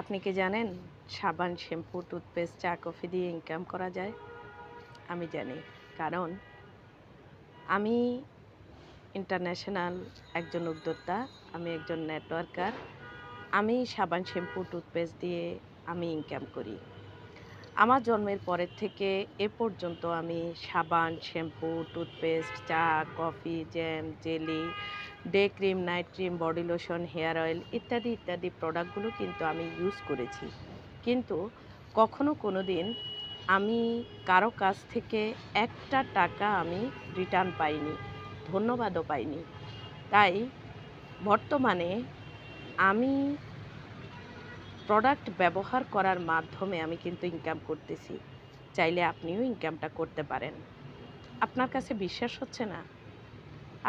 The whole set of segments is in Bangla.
আপনি কি জানেন সাবান, শ্যাম্পু, টুথপেস্ট, চা, কফি দিয়ে ইনকাম করা যায়? আমি জানি। কারণ আমি ইন্টারন্যাশনাল একজন উদ্যোক্তা, আমি একজন নেটওয়ার্কার। আমি সাবান, শ্যাম্পু, টুথপেস্ট দিয়ে আমি ইনকাম করি। আমার জন্মের পরের থেকে এ পর্যন্ত আমি সাবান, শ্যাম্পু, টুথপেস্ট, চা, coffee, jam, jelly, day cream, night cream, body lotion, hair oil ইত্যাদি প্রোডাক্টগুলো কিন্তু আমি ইউজ করেছি। কিন্তু কখনো কোনো দিন আমি কারো কাছ থেকে একটা টাকা আমি রিটার্ন পাইনি, ধন্যবাদও পাইনি। তাই বর্তমানে আমি প্রোডাক্ট ব্যবহার করার মাধ্যমে আমি কিন্তু ইনকাম করতেছি। চাইলে আপনিও ইনকামটা করতে পারেন। আপনার কাছে বিশ্বাস হচ্ছে না?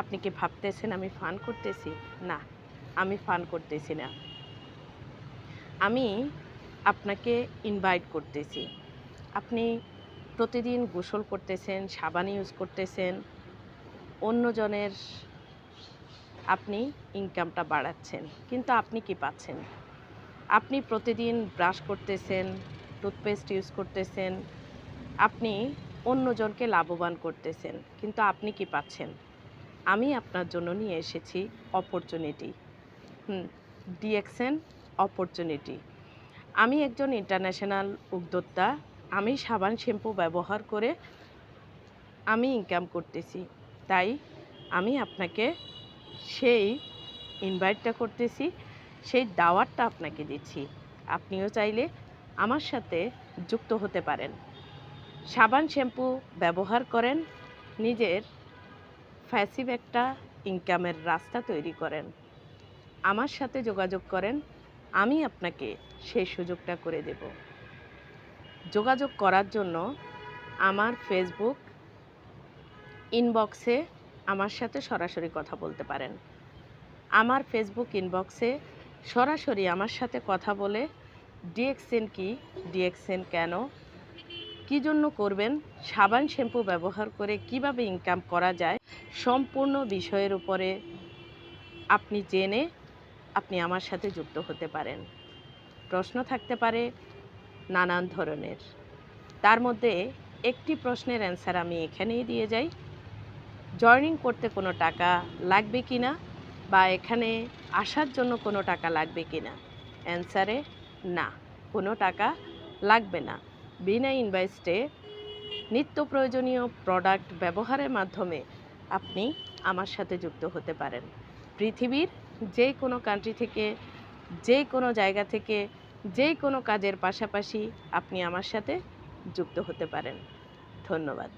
আপনি কি ভাবতেছেন আমি ফান করতেছি? না, আমি ফান করতেছি না। আমি আপনাকে ইনভাইট করতেছি। আপনি প্রতিদিন গোসল করতেছেন, সাবান ইউজ করতেছেন, অন্যজনের আপনি ইনকামটা বাড়াচ্ছেন। কিন্তু আপনি কি পাচ্ছেন? আপনি প্রতিদিন ব্রাশ করতেছেন, টুথপেস্ট ইউজ করতেছেন, আপনি অন্যজনকে লাভবান করতেছেন। কিন্তু আপনি কি পাচ্ছেন? আমি আপনার জন্য নিয়ে এসেছি অপরচুনিটি। DXN opportunity. আমি একজন ইন্টারন্যাশনাল উদ্যোক্তা। আমি সাবান, শ্যাম্পু ব্যবহার করে আমি ইনকাম করতেছি। তাই আমি আপনাকে সেই ইনভাইটটা করতেছি, সেই দাওয়াতটা আপনাকে দিচ্ছি। আপনিও চাইলে আমার সাথে যুক্ত হতে পারেন। সাবান, শ্যাম্পু ব্যবহার করেন, নিজের প্যাসিভ একটা ইনকামের রাস্তা তৈরি করেন। আমার সাথে যোগাযোগ করেন, আমি আপনাকে সেই সুযোগটা করে দেব। যোগাযোগ করার জন্য আমার ফেসবুক ইনবক্সে আমার সাথে সরাসরি কথা বলতে পারেন। আমার ফেসবুক ইনবক্সে সরাসরি আমার সাথে কথা বলে ডিএক্সএন কি, ডিএক্সএন কেন, কী জন্য করবেন, সাবান, শ্যাম্পু ব্যবহার করে কিভাবে ইনকাম করা যায়, সম্পূর্ণ বিষয়ের উপরে আপনি জেনে আপনি আমার সাথে যুক্ত হতে পারেন। প্রশ্ন থাকতে পারে নানান ধরনের। তার মধ্যে একটি প্রশ্নের অ্যান্সার আমি এখানেই দিয়ে যাই। জয়েনিং করতে কোনো টাকা লাগবে কি না, বা এখানে আসার জন্য কোনো টাকা লাগবে কি না? অ্যান্সারে না, কোনো টাকা লাগবে না। বিনা ইনভেস্টে নিত্য প্রয়োজনীয় প্রোডাক্ট ব্যবহারের মাধ্যমে আপনি আমার সাথে যুক্ত হতে পারেন। পৃথিবীর যে কোনো কান্ট্রি থেকে, যে কোনো জায়গা থেকে, যে কোনো কাজের পাশাপাশি আপনি আমার সাথে যুক্ত হতে পারেন। ধন্যবাদ।